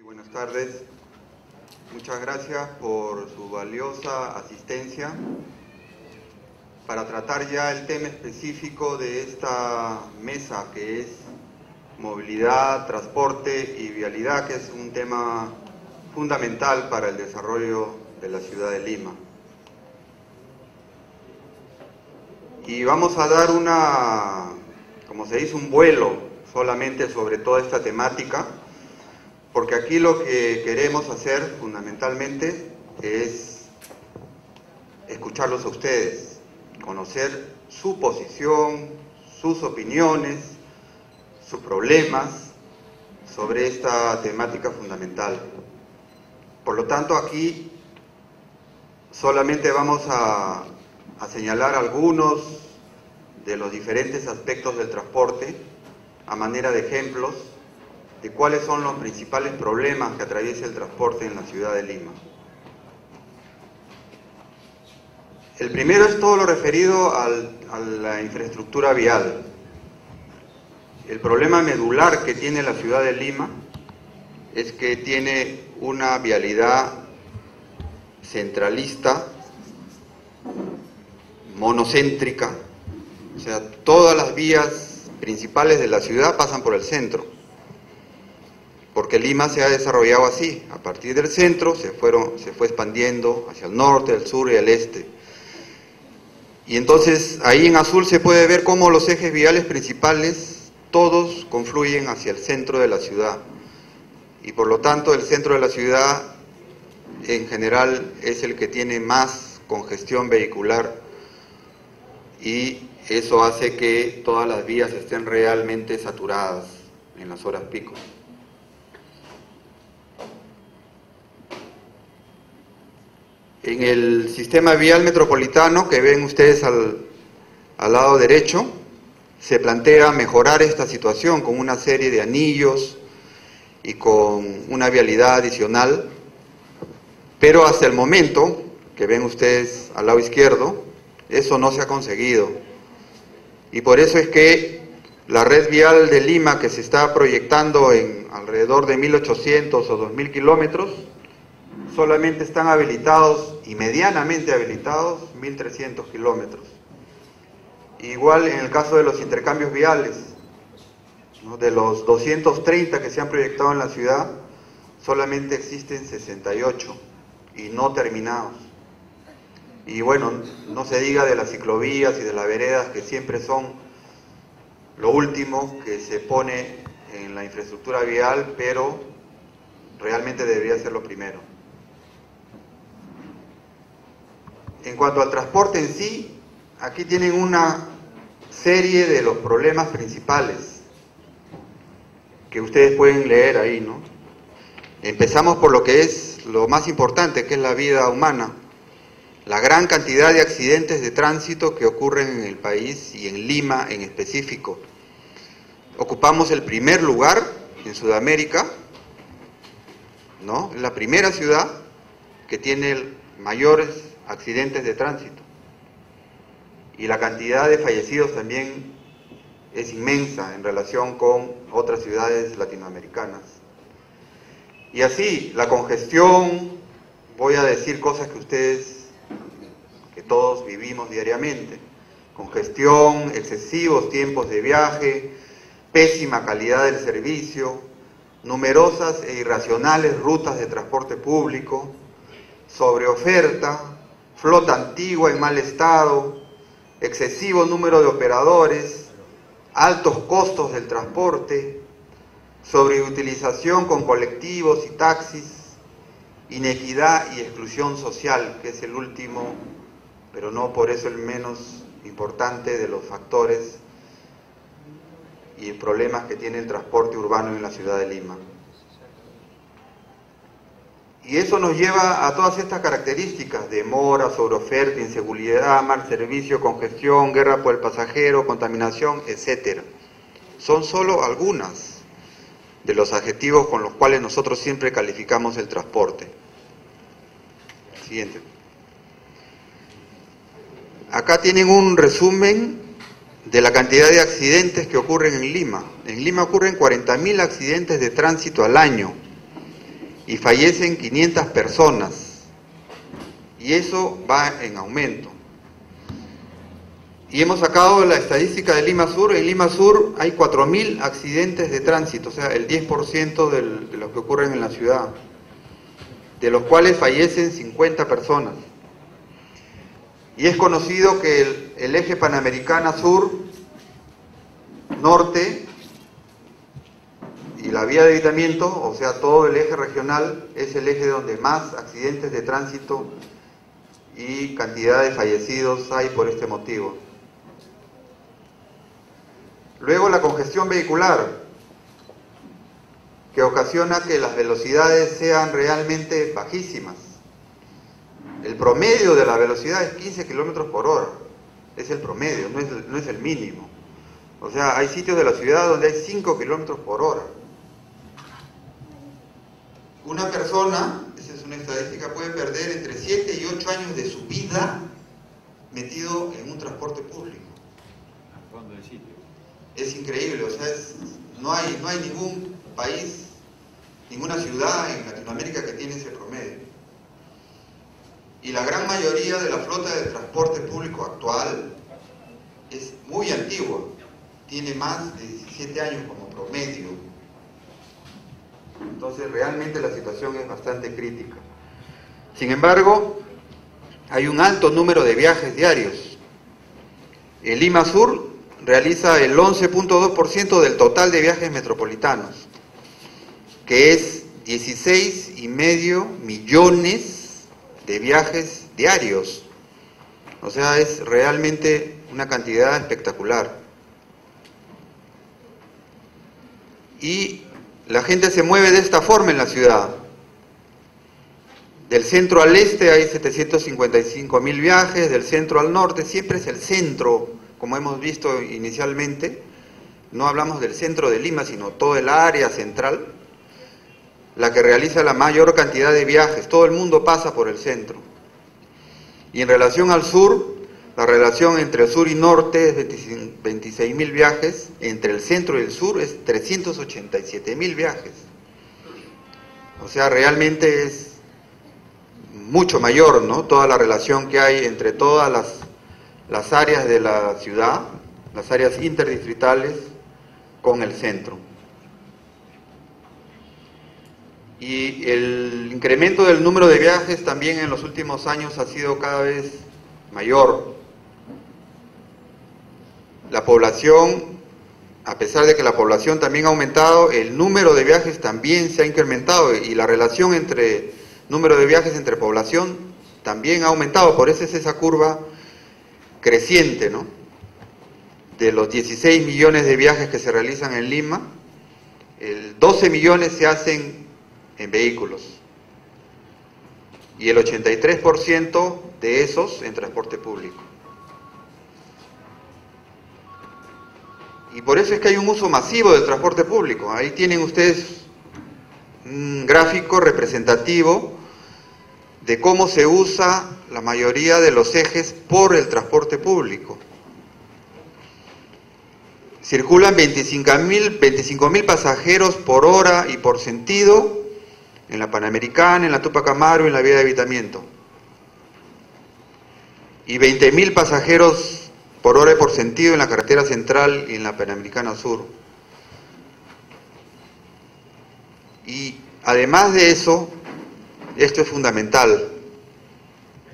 Buenas tardes. Muchas gracias por su valiosa asistencia para tratar ya el tema específico de esta mesa, que es movilidad, transporte y vialidad, que es un tema fundamental para el desarrollo de la ciudad de Lima. Y vamos a dar un vuelo solamente sobre toda esta temática, porque aquí lo que queremos hacer fundamentalmente es escucharlos a ustedes, conocer su posición, sus opiniones, sus problemas sobre esta temática fundamental. Por lo tanto, aquí solamente vamos a señalar algunos de los diferentes aspectos del transporte a manera de ejemplos de cuáles son los principales problemas que atraviesa el transporte en la ciudad de Lima. El primero es todo lo referido a la infraestructura vial. El problema medular que tiene la ciudad de Lima es que tiene una vialidad centralista, monocéntrica, o sea, todas las vías principales de la ciudad pasan por el centro, porque Lima se ha desarrollado así. A partir del centro se fue expandiendo hacia el norte, el sur y el este. Y entonces ahí en azul se puede ver cómo los ejes viales principales todos confluyen hacia el centro de la ciudad. Y por lo tanto el centro de la ciudad en general es el que tiene más congestión vehicular, y eso hace que todas las vías estén realmente saturadas en las horas pico. En el sistema vial metropolitano que ven ustedes al lado derecho, se plantea mejorar esta situación con una serie de anillos y con una vialidad adicional, pero hasta el momento, que ven ustedes al lado izquierdo, eso no se ha conseguido. Y por eso es que la red vial de Lima, que se está proyectando en alrededor de 1.800 o 2.000 kilómetros, solamente están habilitados y medianamente habilitados 1.300 kilómetros. Igual en el caso de los intercambios viales, ¿no? De los 230 que se han proyectado en la ciudad, solamente existen 68 y no terminados. Y bueno, no se diga de las ciclovías y de las veredas, que siempre son lo último que se pone en la infraestructura vial, pero realmente debería ser lo primero. En cuanto al transporte en sí, aquí tienen una serie de los problemas principales que ustedes pueden leer ahí, ¿no? Empezamos por lo que es lo más importante, que es la vida humana. La gran cantidad de accidentes de tránsito que ocurren en el país y en Lima en específico. Ocupamos el primer lugar en Sudamérica, ¿no? Es la primera ciudad que tiene mayores accidentes de tránsito. Y la cantidad de fallecidos también es inmensa en relación con otras ciudades latinoamericanas. Y así, la congestión, voy a decir cosas que todos vivimos diariamente. Congestión, excesivos tiempos de viaje, pésima calidad del servicio, numerosas e irracionales rutas de transporte público, sobreoferta, flota antigua en mal estado, excesivo número de operadores, altos costos del transporte, sobreutilización con colectivos y taxis, inequidad y exclusión social, que es el último, pero no por eso el menos importante de los factores y problemas que tiene el transporte urbano en la ciudad de Lima. Y eso nos lleva a todas estas características: demora, sobreoferta, inseguridad, mal servicio, congestión, guerra por el pasajero, contaminación, etc. Son solo algunas de los adjetivos con los cuales nosotros siempre calificamos el transporte. Siguiente. Acá tienen un resumen de la cantidad de accidentes que ocurren en Lima. En Lima ocurren 40.000 accidentes de tránsito al año. y fallecen 500 personas. Y eso va en aumento. Y hemos sacado la estadística de Lima Sur. En Lima Sur hay 4.000 accidentes de tránsito, o sea, el 10% de los que ocurren en la ciudad, de los cuales fallecen 50 personas. Y es conocido que el eje Panamericana Sur-Norte y la vía de evitamiento, o sea, todo el eje regional, es el eje donde más accidentes de tránsito y cantidad de fallecidos hay por este motivo. Luego la congestión vehicular, que ocasiona que las velocidades sean realmente bajísimas. El promedio de la velocidad es 15 kilómetros por hora, es el promedio, no es el mínimo. O sea, hay sitios de la ciudad donde hay 5 kilómetros por hora. Una persona, esa es una estadística, puede perder entre 7 y 8 años de su vida metido en un transporte público. Es increíble, o sea, no hay ningún país, ninguna ciudad en Latinoamérica que tiene ese promedio. Y la gran mayoría de la flota de transporte público actual es muy antigua, tiene más de 17 años como promedio. Entonces realmente la situación es bastante crítica. Sin embargo, hay un alto número de viajes diarios. En Lima Sur realiza el 11.2% del total de viajes metropolitanos, que es 16,5 millones de viajes diarios. O sea, es realmente una cantidad espectacular. Y la gente se mueve de esta forma en la ciudad. Del centro al este hay 755.000 viajes, del centro al norte, siempre es el centro, como hemos visto inicialmente. No hablamos del centro de Lima, sino toda el área central, la que realiza la mayor cantidad de viajes. Todo el mundo pasa por el centro. Y en relación al sur, la relación entre el sur y norte es 26.000 viajes, entre el centro y el sur es 387.000 viajes. O sea, realmente es mucho mayor, ¿no?, toda la relación que hay entre todas las áreas de la ciudad, las áreas interdistritales, con el centro. Y el incremento del número de viajes también en los últimos años ha sido cada vez mayor. La población, a pesar de que la población también ha aumentado, el número de viajes también se ha incrementado y la relación entre número de viajes entre población también ha aumentado. Por eso es esa curva creciente, ¿no? De los 16 millones de viajes que se realizan en Lima, 12 millones se hacen en vehículos y el 83% de esos en transporte público. Y por eso es que hay un uso masivo del transporte público. Ahí tienen ustedes un gráfico representativo de cómo se usa la mayoría de los ejes por el transporte público. Circulan 25.000 pasajeros por hora y por sentido en la Panamericana, en la Túpac Amaru y en la vía de evitamiento. Y 20.000 pasajeros por hora y por sentido en la carretera central y en la Panamericana Sur. Y además de eso, esto es fundamental,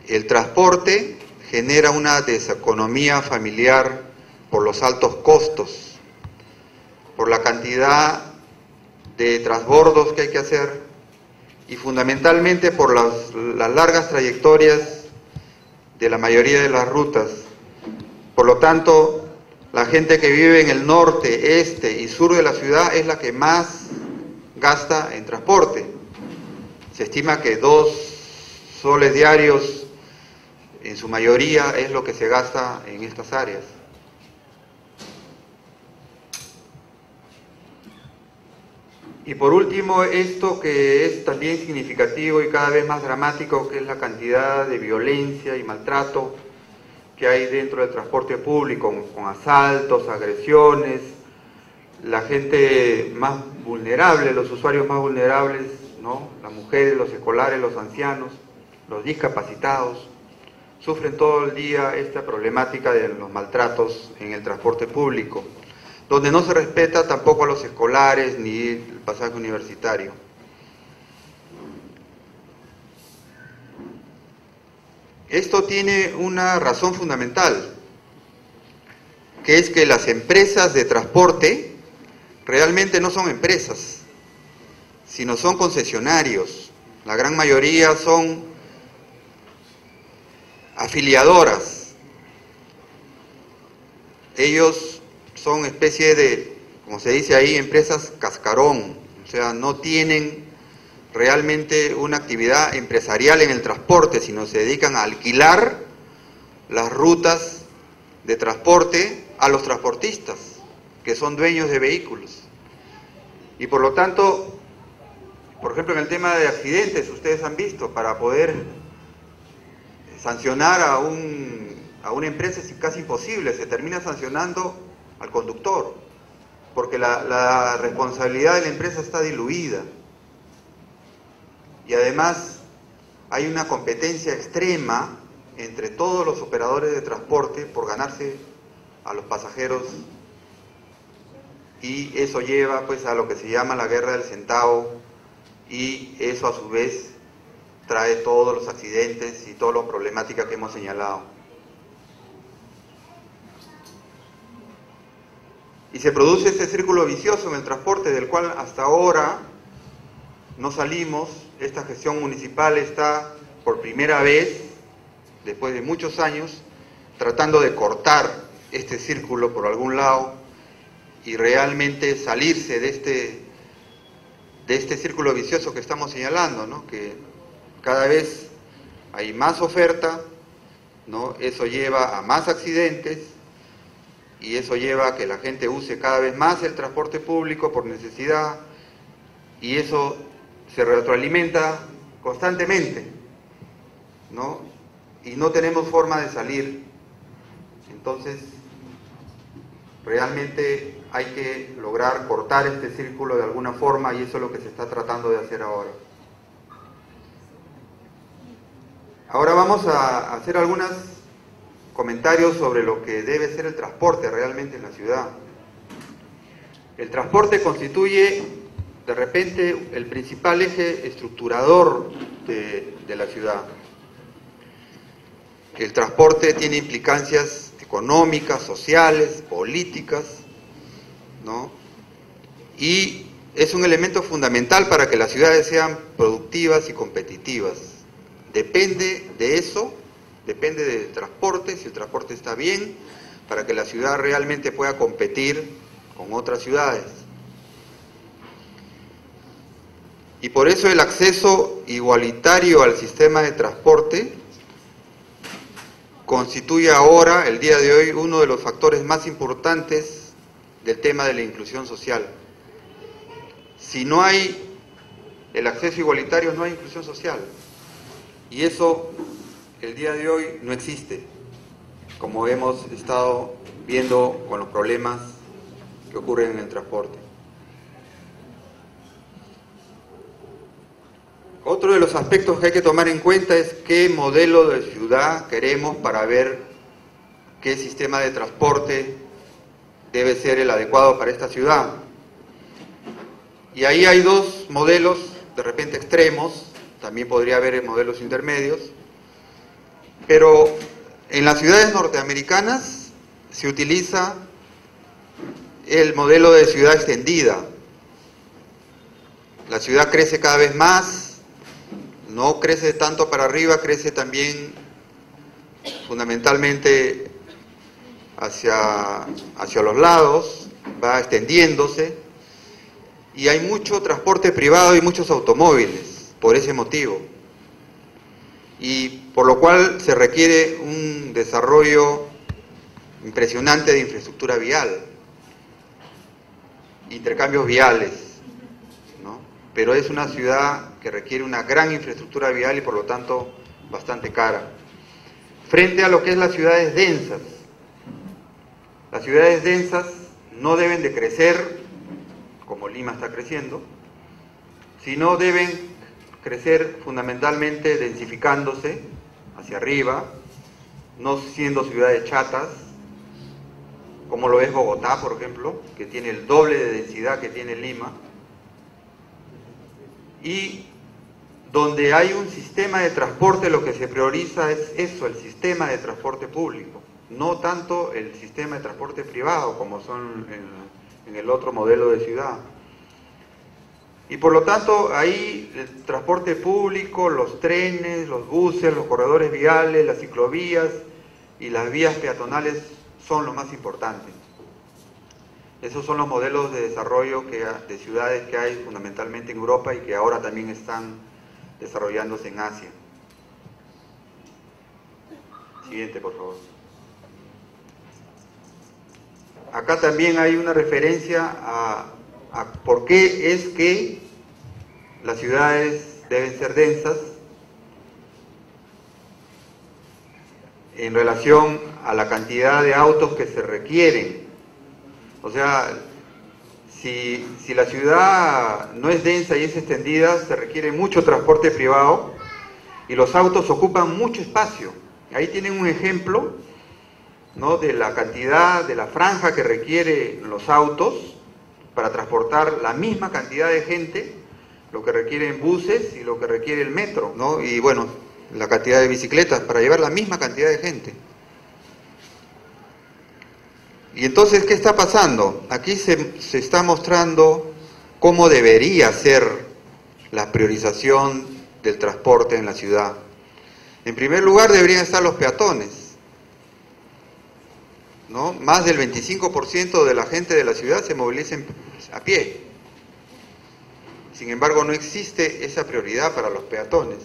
el transporte genera una deseconomía familiar por los altos costos, por la cantidad de transbordos que hay que hacer y fundamentalmente por las largas trayectorias de la mayoría de las rutas. Por lo tanto, la gente que vive en el norte, este y sur de la ciudad es la que más gasta en transporte. Se estima que 2 soles diarios, en su mayoría, es lo que se gasta en estas áreas. Y por último, esto que es también significativo y cada vez más dramático, que es la cantidad de violencia y maltrato que hay dentro del transporte público, con asaltos, agresiones. La gente más vulnerable, los usuarios más vulnerables, ¿no? Las mujeres, los escolares, los ancianos, los discapacitados, sufren todo el día esta problemática de los maltratos en el transporte público, donde no se respeta tampoco a los escolares ni el pasaje universitario. Esto tiene una razón fundamental, que es que las empresas de transporte realmente no son empresas, sino son concesionarios. La gran mayoría son afiliadoras. Ellos son especie de, como se dice ahí, empresas cascarón, o sea, no tienen realmente una actividad empresarial en el transporte, sino se dedican a alquilar las rutas de transporte a los transportistas, que son dueños de vehículos. Y por lo tanto, por ejemplo, en el tema de accidentes, ustedes han visto, para poder sancionar a una empresa es casi imposible, se termina sancionando al conductor, porque la responsabilidad de la empresa está diluida. Y además hay una competencia extrema entre todos los operadores de transporte por ganarse a los pasajeros, y eso lleva pues a lo que se llama la guerra del centavo, y eso a su vez trae todos los accidentes y todas las problemáticas que hemos señalado. Y se produce este círculo vicioso en el transporte, del cual hasta ahora no salimos. Esta gestión municipal está por primera vez, después de muchos años, tratando de cortar este círculo por algún lado y realmente salirse de este círculo vicioso que estamos señalando, ¿no? Que cada vez hay más oferta, ¿no? Eso lleva a más accidentes y eso lleva a que la gente use cada vez más el transporte público por necesidad, y eso se retroalimenta constantemente, ¿no? Y no tenemos forma de salir. Entonces, realmente hay que lograr cortar este círculo de alguna forma, y eso es lo que se está tratando de hacer ahora. Ahora vamos a hacer algunos comentarios sobre lo que debe ser el transporte realmente en la ciudad. El transporte constituye de repente el principal eje estructurador de la ciudad. El transporte tiene implicancias económicas, sociales, políticas, ¿no? Y es un elemento fundamental para que las ciudades sean productivas y competitivas. Depende de eso, depende del transporte. Si el transporte está bien, para que la ciudad realmente pueda competir con otras ciudades. Y por eso el acceso igualitario al sistema de transporte constituye ahora, el día de hoy, uno de los factores más importantes del tema de la inclusión social. Si no hay el acceso igualitario, no hay inclusión social. Y eso, el día de hoy, no existe, como hemos estado viendo con los problemas que ocurren en el transporte. Otro de los aspectos que hay que tomar en cuenta es qué modelo de ciudad queremos para ver qué sistema de transporte debe ser el adecuado para esta ciudad. Y ahí hay dos modelos de repente extremos, también podría haber modelos intermedios, pero en las ciudades norteamericanas se utiliza el modelo de ciudad extendida. La ciudad crece cada vez más, no crece tanto para arriba, crece también fundamentalmente hacia los lados, va extendiéndose, y hay mucho transporte privado y muchos automóviles por ese motivo, y por lo cual se requiere un desarrollo impresionante de infraestructura vial, intercambios viales, ¿no? Pero es una ciudad que requiere una gran infraestructura vial y por lo tanto bastante cara. Frente a lo que es las ciudades densas. Las ciudades densas no deben de crecer como Lima está creciendo, sino deben crecer fundamentalmente densificándose hacia arriba, no siendo ciudades chatas, como lo es Bogotá, por ejemplo, que tiene el doble de densidad que tiene Lima, y donde hay un sistema de transporte, lo que se prioriza es eso, el sistema de transporte público, no tanto el sistema de transporte privado, como son en el otro modelo de ciudad. Y por lo tanto, ahí el transporte público, los trenes, los buses, los corredores viales, las ciclovías y las vías peatonales son lo más importante. Esos son los modelos de desarrollo de ciudades que hay fundamentalmente en Europa y que ahora también están desarrollándose en Asia. Siguiente, por favor. Acá también hay una referencia a por qué es que las ciudades deben ser densas en relación a la cantidad de autos que se requieren. O sea, si la ciudad no es densa y es extendida, se requiere mucho transporte privado y los autos ocupan mucho espacio. Ahí tienen un ejemplo, ¿no?, de la cantidad, de la franja que requieren los autos para transportar la misma cantidad de gente, lo que requieren buses y lo que requiere el metro, ¿no? Y bueno, la cantidad de bicicletas para llevar la misma cantidad de gente. Y entonces, ¿qué está pasando? Aquí se está mostrando cómo debería ser la priorización del transporte en la ciudad. En primer lugar, deberían estar los peatones, ¿no? Más del 25% de la gente de la ciudad se moviliza a pie. Sin embargo, no existe esa prioridad para los peatones.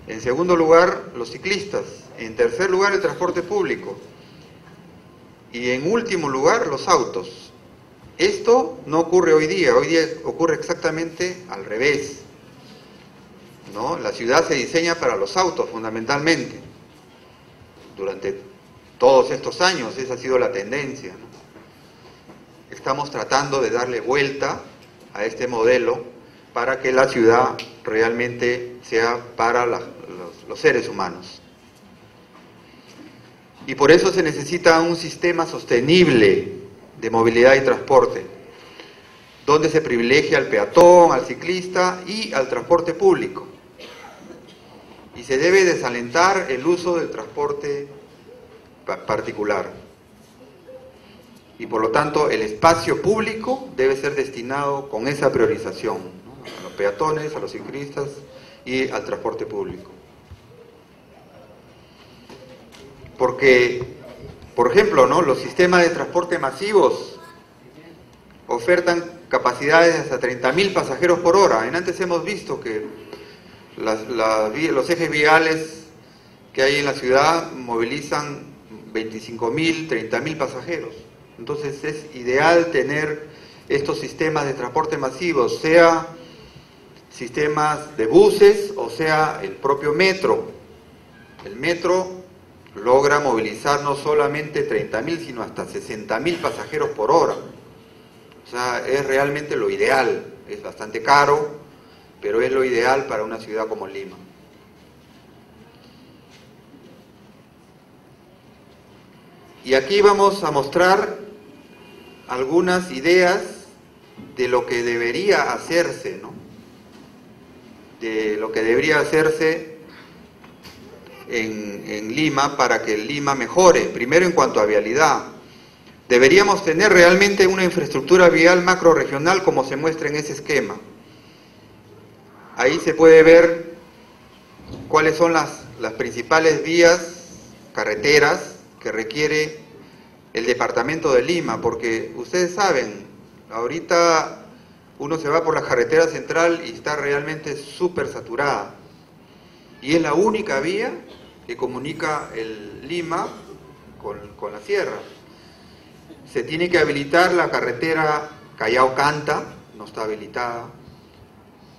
En segundo lugar, los ciclistas. En tercer lugar, el transporte público. Y en último lugar, los autos. Esto no ocurre hoy día ocurre exactamente al revés, ¿no? La ciudad se diseña para los autos fundamentalmente. Durante todos estos años esa ha sido la tendencia, ¿no? Estamos tratando de darle vuelta a este modelo para que la ciudad realmente sea para los seres humanos. Y por eso se necesita un sistema sostenible de movilidad y transporte, donde se privilegia al peatón, al ciclista y al transporte público. Y se debe desalentar el uso del transporte particular. Y por lo tanto, el espacio público debe ser destinado con esa priorización, ¿no?, a los peatones, a los ciclistas y al transporte público. Porque, por ejemplo, ¿no?, los sistemas de transporte masivos ofertan capacidades de hasta 30.000 pasajeros por hora. Antes hemos visto que los ejes viales que hay en la ciudad movilizan 25.000, 30.000 pasajeros. Entonces es ideal tener estos sistemas de transporte masivos, sea sistemas de buses o sea el propio metro. El metro logra movilizar no solamente 30.000, sino hasta 60.000 pasajeros por hora. O sea, es realmente lo ideal. Es bastante caro, pero es lo ideal para una ciudad como Lima. Y aquí vamos a mostrar algunas ideas de lo que debería hacerse, ¿no?, de lo que debería hacerse en Lima para que Lima mejore. Primero, en cuanto a vialidad, deberíamos tener realmente una infraestructura vial macrorregional como se muestra en ese esquema. Ahí se puede ver cuáles son las principales vías, carreteras que requiere el departamento de Lima, porque ustedes saben, ahorita uno se va por la carretera central y está realmente súper saturada. Y es la única vía que comunica el Lima con la sierra. Se tiene que habilitar la carretera Callao-Canta, no está habilitada.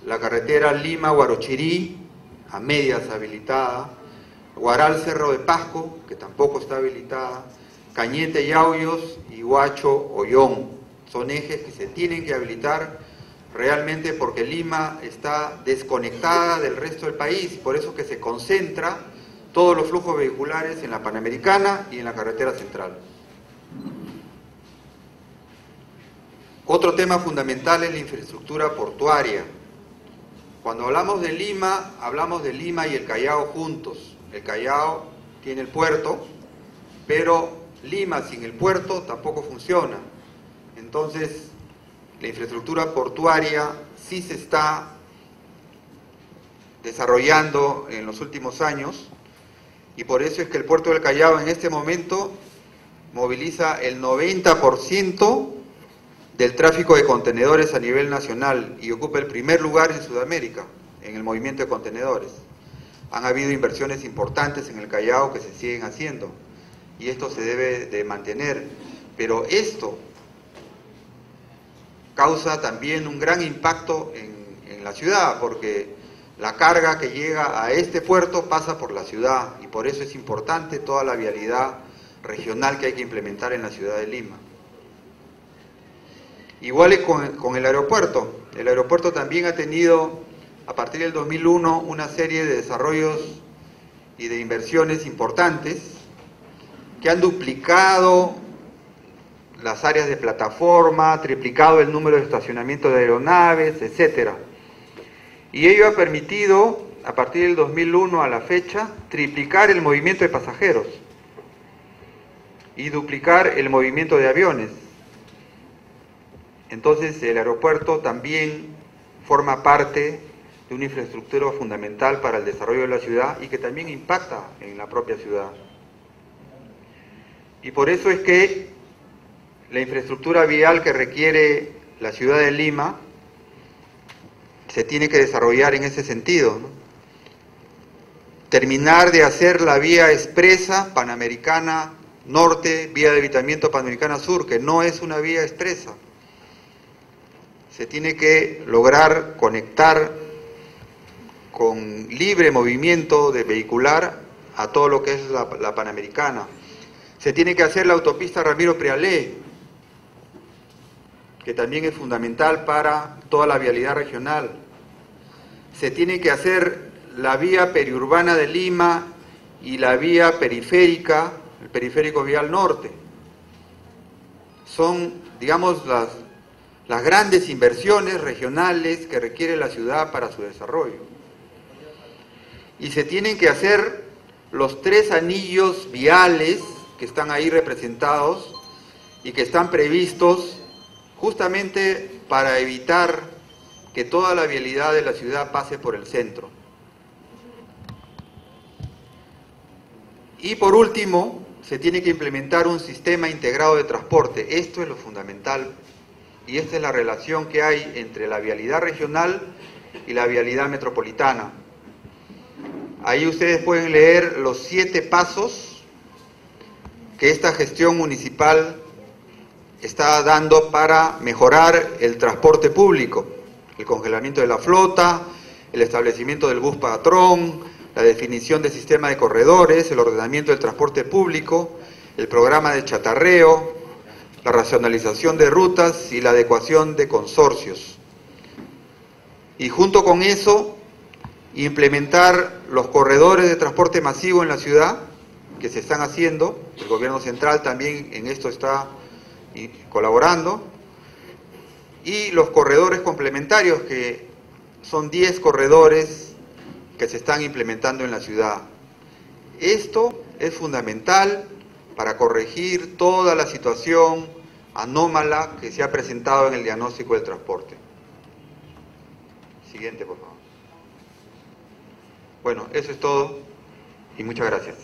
La carretera Lima-Huarochirí, a medias habilitada. Huaral-Cerro de Pasco, que tampoco está habilitada. Cañete-Yauyos y Huacho-Ollón. Son ejes que se tienen que habilitar realmente porque Lima está desconectada del resto del país, por eso que se concentra todos los flujos vehiculares en la Panamericana y en la carretera central. Otro tema fundamental es la infraestructura portuaria. Cuando hablamos de Lima y el Callao juntos. El Callao tiene el puerto, pero Lima sin el puerto tampoco funciona. Entonces, la infraestructura portuaria sí se está desarrollando en los últimos años, y por eso es que el puerto del Callao en este momento moviliza el 90% del tráfico de contenedores a nivel nacional y ocupa el primer lugar en Sudamérica en el movimiento de contenedores. Han habido inversiones importantes en el Callao que se siguen haciendo y esto se debe de mantener, pero esto causa también un gran impacto en la ciudad, porque la carga que llega a este puerto pasa por la ciudad y por eso es importante toda la vialidad regional que hay que implementar en la ciudad de Lima. Igual es con el aeropuerto. El aeropuerto también ha tenido, a partir del 2001, una serie de desarrollos y de inversiones importantes que han duplicado las áreas de plataforma, triplicado el número de estacionamientos de aeronaves, etcétera. Y ello ha permitido, a partir del 2001 a la fecha, triplicar el movimiento de pasajeros y duplicar el movimiento de aviones. Entonces, el aeropuerto también forma parte de una infraestructura fundamental para el desarrollo de la ciudad y que también impacta en la propia ciudad. Y por eso es que la infraestructura vial que requiere la ciudad de Lima se tiene que desarrollar en ese sentido, ¿no? Terminar de hacer la vía expresa Panamericana Norte, vía de evitamiento Panamericana Sur, que no es una vía expresa. Se tiene que lograr conectar con libre movimiento de vehicular a todo lo que es la Panamericana. Se tiene que hacer la autopista Ramiro Prealé, que también es fundamental para toda la vialidad regional. Se tiene que hacer la vía periurbana de Lima y la vía periférica, el periférico vial norte. Son, digamos, las grandes inversiones regionales que requiere la ciudad para su desarrollo. Y se tienen que hacer los 3 anillos viales que están ahí representados y que están previstos justamente para evitar que toda la vialidad de la ciudad pase por el centro. Y por último, se tiene que implementar un sistema integrado de transporte. Esto es lo fundamental. Y esta es la relación que hay entre la vialidad regional y la vialidad metropolitana. Ahí ustedes pueden leer los 7 pasos que esta gestión municipal está dando para mejorar el transporte público. El congelamiento de la flota, el establecimiento del bus patrón, la definición del sistema de corredores, el ordenamiento del transporte público, el programa de chatarreo, la racionalización de rutas y la adecuación de consorcios. Y junto con eso, implementar los corredores de transporte masivo en la ciudad, que se están haciendo. El gobierno central también en esto está colaborando. Y los corredores complementarios, que son 10 corredores que se están implementando en la ciudad. Esto es fundamental para corregir toda la situación anómala que se ha presentado en el diagnóstico del transporte. Siguiente, por favor. Bueno, eso es todo y muchas gracias.